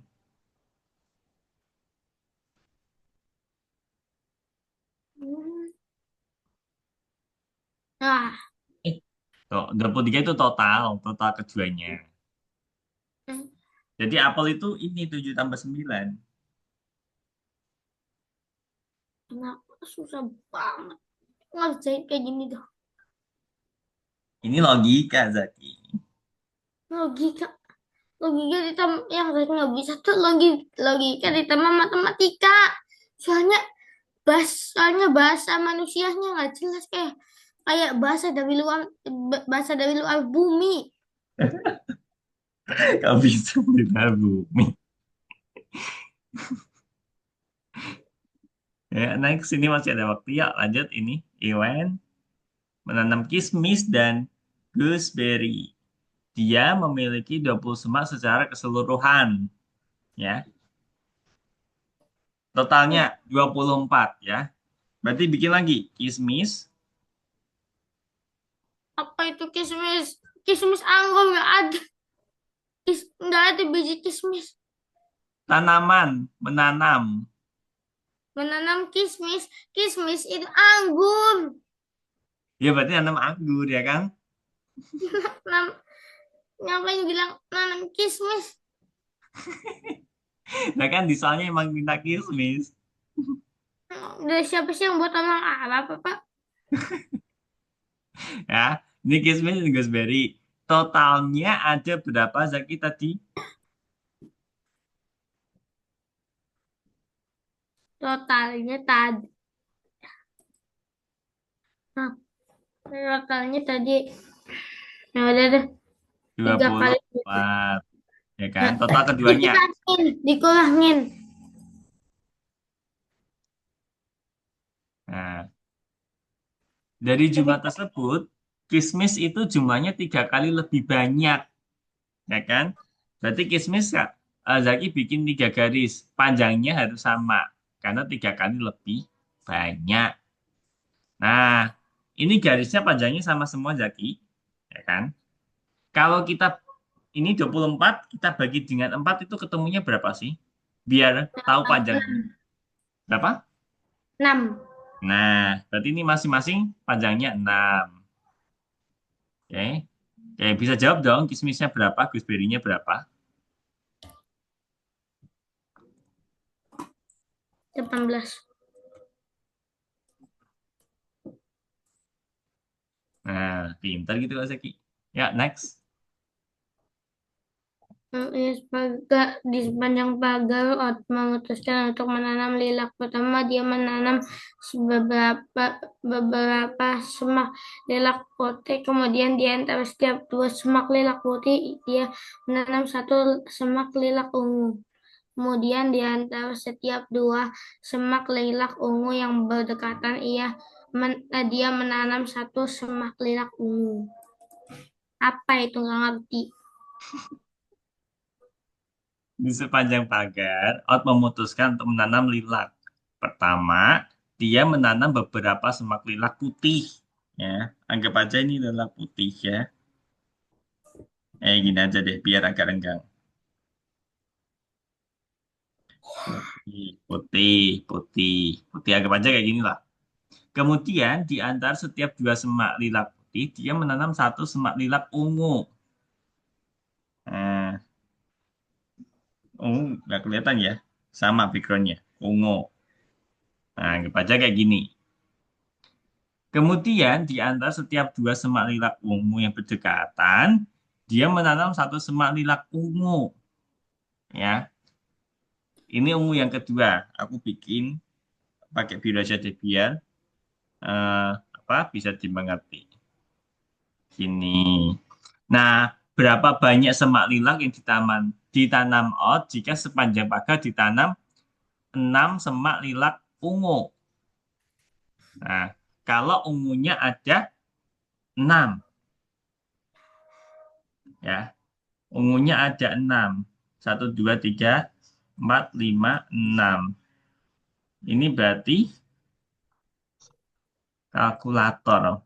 Nah,
Eh, 23 itu total keduanya. Jadi apel itu ini 7 tambah 9.
kenapa susah banget ngerjain kayak gini tuh.
Ini logika, Zaki.
Logika, logika ditambah yang saya nggak bisa tuh logika ditambah matematika. Soalnya soalnya bahasa manusianya nggak jelas kayak kayak bahasa dari luar bumi.
Kau bisa beda bumi. Ya, next ini masih ada waktu ya. Lanjut ini. Iwan menanam kismis dan gooseberry. Dia memiliki 20 semak secara keseluruhan. Ya, totalnya 24 ya. Berarti bikin lagi. Kismis,
Apa itu kismis? Kismis anggur nggak ada. Nggak ada biji kismis.
tanaman, menanam.
Menanam kismis, kismis itu anggur.
Ya berarti nanam anggur ya kan?
Nam, ngapain bilang nanam kismis?
Nah kan di soalnya emang minta kismis.
Dari siapa sih yang buat orang Arab, Pak?
Ya, ini kismis dan gooseberry. Totalnya ada berapa Zaki tadi?
Totalnya tadi. Nah, totalnya tadi. Ya udah deh,
dua
3 kali.
puluh empat Ya kan?
Nah,
Total keduanya.
dikurangin.
Nah, dari jumlah tersebut, kismis itu jumlahnya 3 kali lebih banyak. Ya kan? Berarti kismis Kak, Zaki bikin 3 garis. Panjangnya harus sama. Karena 3 kali lebih banyak. Nah, Ini garisnya panjangnya sama semua, Zaki. Ya kan? Kalau kita ini 24 kita bagi dengan 4 itu ketemunya berapa sih? Biar tahu panjangnya.
6.
Berapa?
6.
Nah, berarti ini masing-masing panjangnya 6. Oke. Oke, bisa jawab dong kismisnya berapa, gooseberry-nya berapa?
18.
Nah, pintar gitu Kak Zaki. Ya, next.
Di sepanjang pagar, Ot memutuskan untuk menanam lilac. Pertama, dia menanam beberapa beberapa semak lilac putih. Kemudian, di antara setiap dua semak lilac putih, dia menanam satu semak lilac ungu. Kemudian, di antara setiap dua semak lilac ungu yang berdekatan, dia menanam satu semak lilac ungu. Apa itu? Nggak ngerti.
Di sepanjang pagar, Ot memutuskan untuk menanam lilac. Pertama, dia menanam beberapa semak lilac putih. Ya, anggap aja ini lilac putih ya. Gini aja deh, biar agak renggang. Putih, putih, putih, putih. Anggap aja kayak gini lah. Kemudian, di antara setiap dua semak lilac putih, dia menanam satu semak lilac ungu. Nah, ungu nggak kelihatan ya. Sama backgroundnya, ungu. Nah, anggap aja kayak gini. Kemudian di antara setiap dua semak lilac ungu yang berdekatan, dia menanam satu semak lilac ungu. Ya, ini ungu yang kedua. Aku bikin pakai biru aja deh biar bisa dimengerti. Ini. Nah, berapa banyak semak lilac yang ditanam out jika sepanjang pagar ditanam 6 semak lilac ungu? Nah, kalau ungunya ada 6, ya. Ungunya ada 6. 1, 2, 3, 4, 5, 6. Ini berarti kalkulator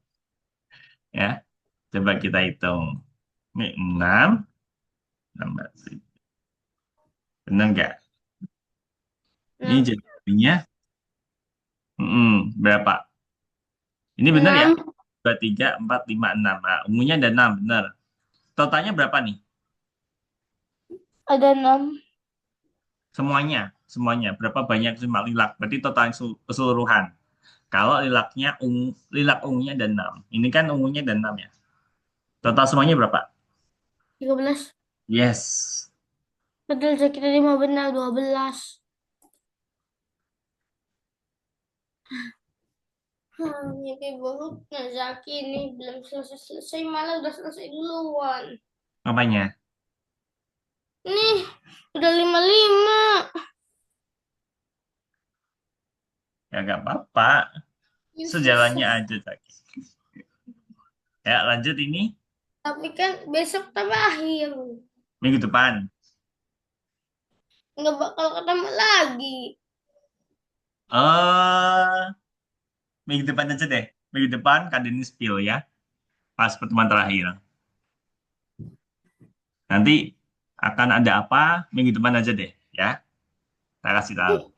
ya. Coba kita hitung. Ini 6 tambah 7. Benar nggak? Ini
Nah,
jadinya berapa? Ini benar ya?
6.
2, 3, 4, 5, 6. Nah, ungunya ada 6, benar. Totalnya berapa nih?
Ada 6.
Semuanya. Semuanya. Berapa banyak semak lilac? Berarti total keseluruhan. Kalau lilac ungunya ada 6. Ini kan ungunya ada 6 ya. Total semuanya berapa?
13.
Yes.
Betul, Zaki tadi mau benar 12. Mimpi buruk nah Zaki ini belum selesai-selesai malah udah selesai duluan.
Apanya?
Nih, udah 55.
Ya nggak apa-apa.
Ya,
Sejalannya
susah.
aja, Zaki. Ya, lanjut ini.
Tapi kan besok terakhir.
Minggu depan.
Nggak bakal ketemu lagi.
eh Minggu depan aja deh. Minggu depan Kadeni spill ya. Pas pertemuan terakhir. Nanti akan ada apa minggu depan aja deh. Ya, saya kasih tahu.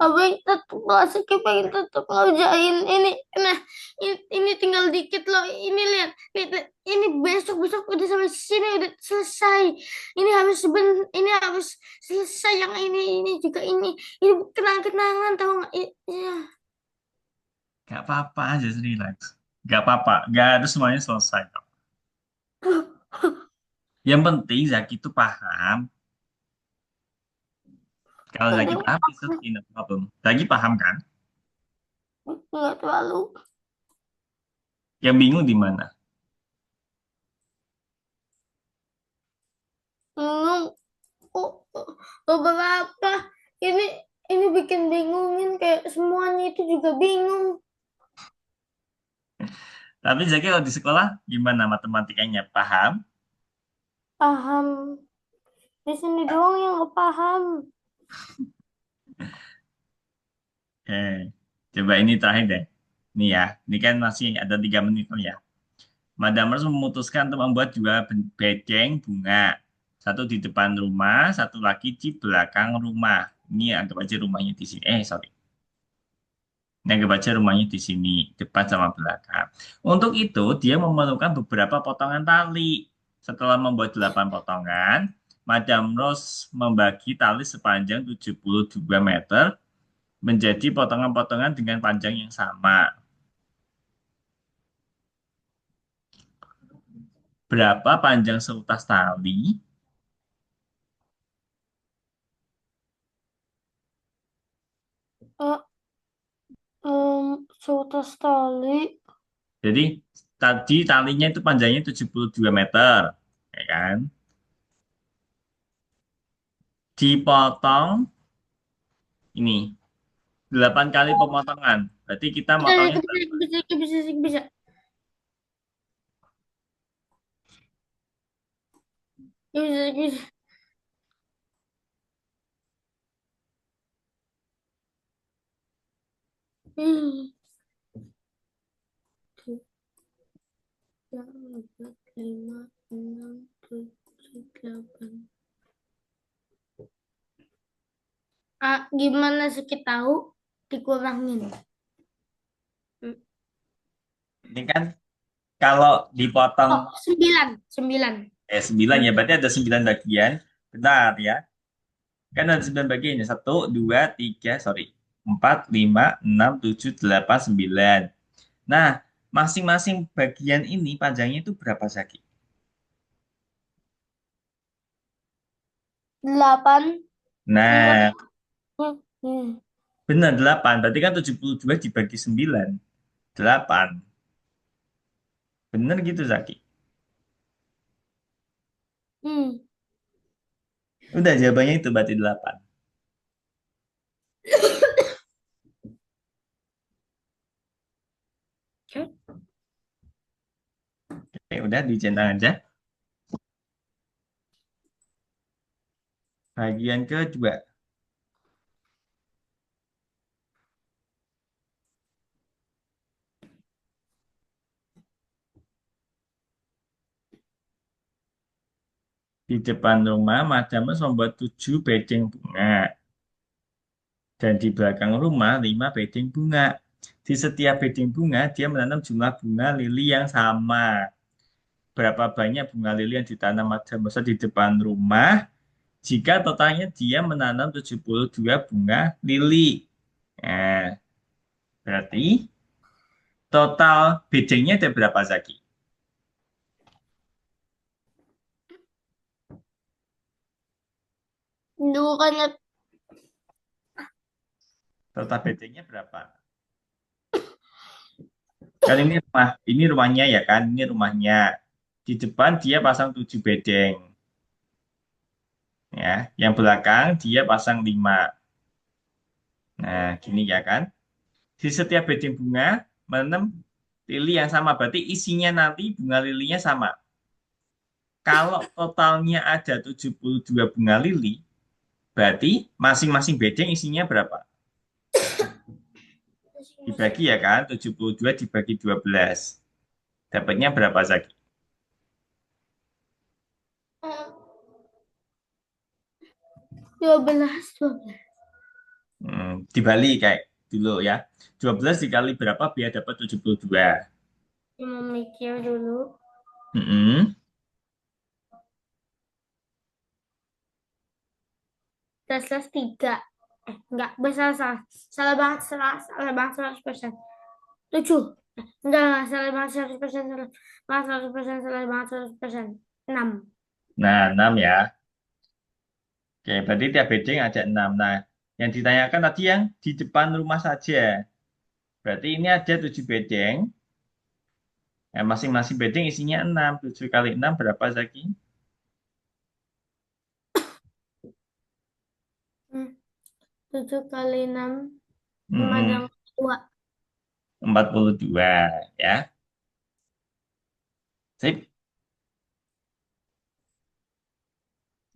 Abang tetap klasik pengen tetap ngerjain ini. Nah, ini tinggal dikit loh. Ini lihat, lihat, ini besok udah sampai sini udah selesai. Ini harus selesai yang ini juga ini kenang-kenangan tahu nggak? Ya.
Gak apa-apa, just relax. Gak apa-apa, gak harus semuanya selesai kok. Yang penting Zaki itu paham. Kalau Zaki
Enggak,
paham, it's okay, no problem. Zaki paham kan?
enggak terlalu.
Yang bingung di mana?
Bingung. Beberapa ini ini bikin bingungin kayak semuanya itu juga bingung.
Tapi Zaki kalau di sekolah gimana matematikanya? Paham?
Paham. Di sini doang yang nggak paham.
Coba ini terakhir deh. Ini ya, ini kan masih ada 3 menit ya. Madam Rose memutuskan untuk membuat dua bedeng bunga. Satu di depan rumah, satu lagi di belakang rumah. Ini anggap aja rumahnya di sini. Sorry. Ini anggap aja rumahnya di sini, depan sama belakang. Untuk itu, dia memerlukan beberapa potongan tali. Setelah membuat 8 potongan, Madam Rose membagi tali sepanjang 72 meter menjadi potongan-potongan dengan panjang yang sama. Berapa panjang seutas tali?
Oh, seutas tali.
Jadi tadi talinya itu panjangnya 72 meter, ya kan? Dipotong ini 8 kali pemotongan. Berarti kita
Bisa,
motongnya
bisa. Bisa. Hmm. Tiga, empat, lima, enam, tujuh, delapan. Gimana sakit tahu dikurangin? Hmm.
ini kan kalau dipotong
Oh, sembilan, sembilan.
9 ya, berarti ada 9 bagian. Benar ya. Kan ada 9 bagian ya. 1, 2, 3, sorry. 4, 5, 6, 7, 8, 9. Nah, masing-masing bagian ini panjangnya itu berapa Zaki?
Delapan. Enggak.
Nah,
Hmm.
benar 8. Berarti kan 72 dibagi 9. 8. Benar gitu Zaki.
Hmm.
Udah jawabannya itu berarti 8.
Oke.
Oke, udah dicentang aja. Bagian kedua. Di depan rumah, Madam membuat 7 bedeng bunga. Dan di belakang rumah, 5 bedeng bunga. Di setiap bedeng bunga, dia menanam jumlah bunga lili yang sama. Berapa banyak bunga lili yang ditanam Madam Rosa di depan rumah? Jika totalnya dia menanam 72 bunga lili. Nah, berarti total bedengnya ada berapa, Zaki?
Dulu kan
Total bedengnya berapa? Kan ini rumahnya ya kan, ini rumahnya. Di depan dia pasang 7 bedeng, ya. Yang belakang dia pasang 5. Nah, gini ya kan. Di setiap bedeng bunga menanam lili yang sama, berarti isinya nanti bunga lilinya sama. Kalau totalnya ada 72 bunga lili, berarti masing-masing bedeng isinya berapa? Dibagi ya kan, 72 dibagi 12. Dapatnya berapa, Zaki?
12, 12.
Dibalik kayak dulu ya. 12 dikali berapa biar dapat 72?
Mau mikir dulu.
Mm-mm.
3. Enggak, salah, salah. Salah banget, salah banget 100%. 7. Enggak, salah banget 100%, salah banget 100%, salah banget 100%. 6.
Nah, 6 ya. Oke, berarti tiap bedeng ada 6. Nah, yang ditanyakan tadi yang di depan rumah saja. Berarti ini ada 7 bedeng. Nah, masing-masing bedeng isinya 6. 7 kali 6 berapa, Zaki?
7 kali 6,
Mm-mm.
Pemadam 2.
42 ya. Sip.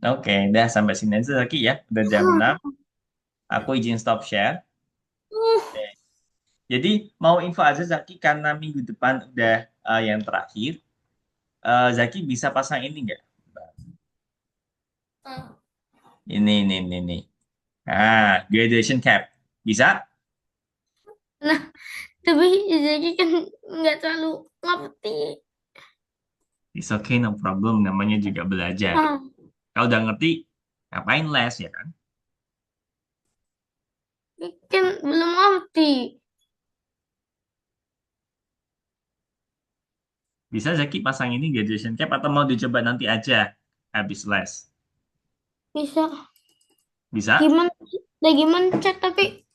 Oke, udah sampai sini aja Zaki ya. Udah jam 6. Aku izin stop share. Oke. Jadi mau info aja Zaki karena minggu depan udah yang terakhir. Zaki bisa pasang ini nggak?
Ah.
Ini. Graduation cap. Bisa?
Nah, tapi Zaki kan nggak terlalu ngerti.
It's okay, no problem. Namanya juga belajar.
Ah,
Kalau udah ngerti, ngapain les ya kan?
kan belum ngerti.
Bisa Zaki pasang ini graduation cap atau mau dicoba nanti aja habis les?
Bisa.
Bisa?
Gimana? Gimana chat tapi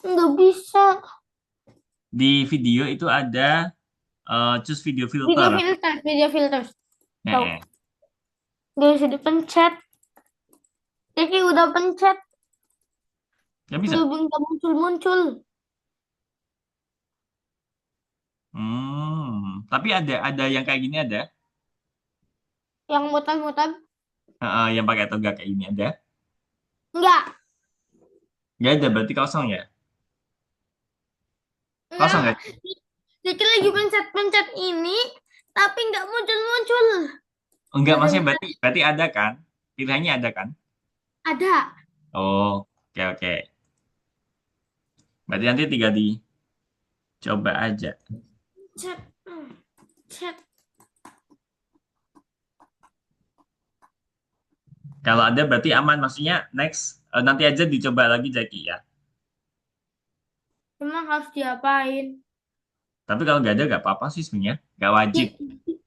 nggak bisa.
Di video itu ada choose video
Video
filter.
filter, video filter. Tahu?
Eh,
Nggak bisa dipencet. Jadi udah pencet,
nggak bisa.
nggak muncul-muncul.
Tapi ada yang kayak gini ada.
Yang mutar-mutar,
Yang pakai toga kayak gini ada.
nggak,
Nggak ada, berarti kosong ya? Kosong
nggak.
nggak?
Jadi lagi pencet-pencet ini, tapi nggak muncul-muncul.
Enggak,
Nggak ada
maksudnya
mutar.
berarti ada kan? Pilihannya ada kan?
Ada.
Oh, oke. Berarti nanti tinggal dicoba aja.
Chat, chat.
Kalau ada berarti aman, maksudnya next nanti aja dicoba lagi Jaki ya.
Emang harus diapain?
Tapi kalau nggak ada nggak apa-apa sih sebenarnya, nggak wajib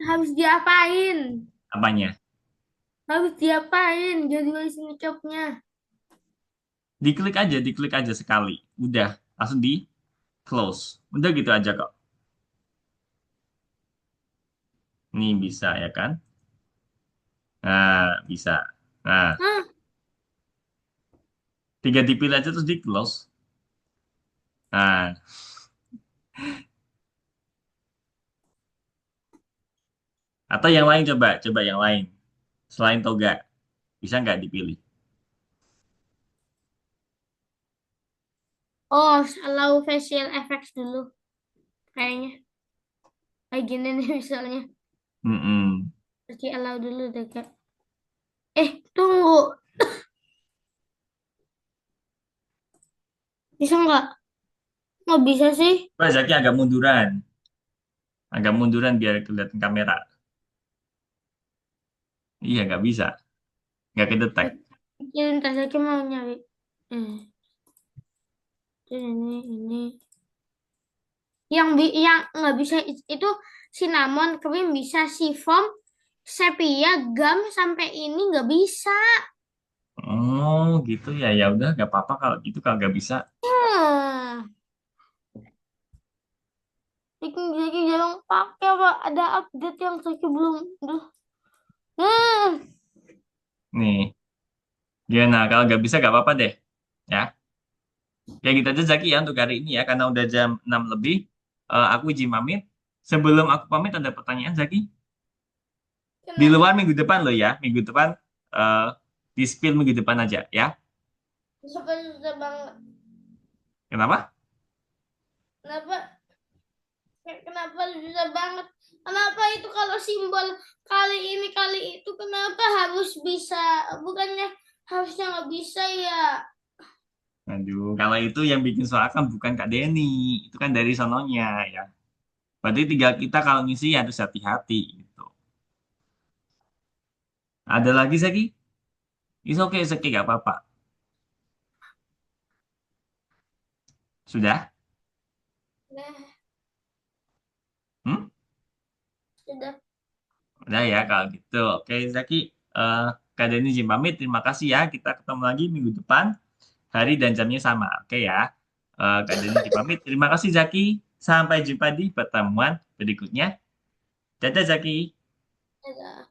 Harus diapain?
apanya.
Harus diapain? Jadi sini copnya.
Diklik aja sekali, udah langsung di close, udah gitu aja kok. Ini bisa ya kan? Nah, bisa. Nah,
Hah?
tinggal dipilih aja terus di close. Nah, atau yang lain coba yang lain. Selain toga, bisa nggak dipilih?
Oh, allow facial effects dulu. Kayaknya. Kayak gini nih misalnya.
Mm-mm.
Terus allow dulu deh, Kak. Tunggu. Bisa nggak? Nggak bisa sih.
Coba Zaki agak munduran biar kelihatan kamera. Iya nggak bisa, nggak kedetek.
Ya, ntar lagi mau nyari. Eh, ini. Yang nggak bisa itu cinnamon, krim bisa, seafoam, sepia, gum sampai ini nggak bisa.
Oh gitu ya, ya udah nggak apa-apa kalau gitu kalau nggak bisa.
Hmm. Jadi jarang pakai apa ada update yang saya belum. Duh. Hmm.
Nih, ya nah kalau nggak bisa nggak apa-apa deh. Ya, ya gitu aja Zaki ya untuk hari ini ya karena udah jam 6 lebih. Aku izin pamit. Sebelum aku pamit ada pertanyaan Zaki. Di
Kenapa?
luar minggu depan loh ya, minggu depan eh di spill minggu depan aja ya.
Susah banget.
Kenapa?
Kenapa? Kenapa susah banget? Kenapa itu kalau simbol kali ini kali itu kenapa harus bisa? Bukannya harusnya nggak bisa ya?
Aduh, kalau itu yang bikin soal kan bukan Kak Denny, itu kan dari sononya ya. Berarti tinggal kita kalau ngisi harus hati-hati gitu. Ada lagi Zaki? It's okay, gak apa-apa. Sudah?
Nah,
Hmm?
sudah.
Udah ya kalau gitu. Oke Zaki, eh Kak Denny izin pamit. Terima kasih ya. Kita ketemu lagi minggu depan. Hari dan jamnya sama. Oke ya. Kak Denny izin pamit. Terima kasih Zaki. Sampai jumpa di pertemuan berikutnya. Dadah Zaki.
Sudah.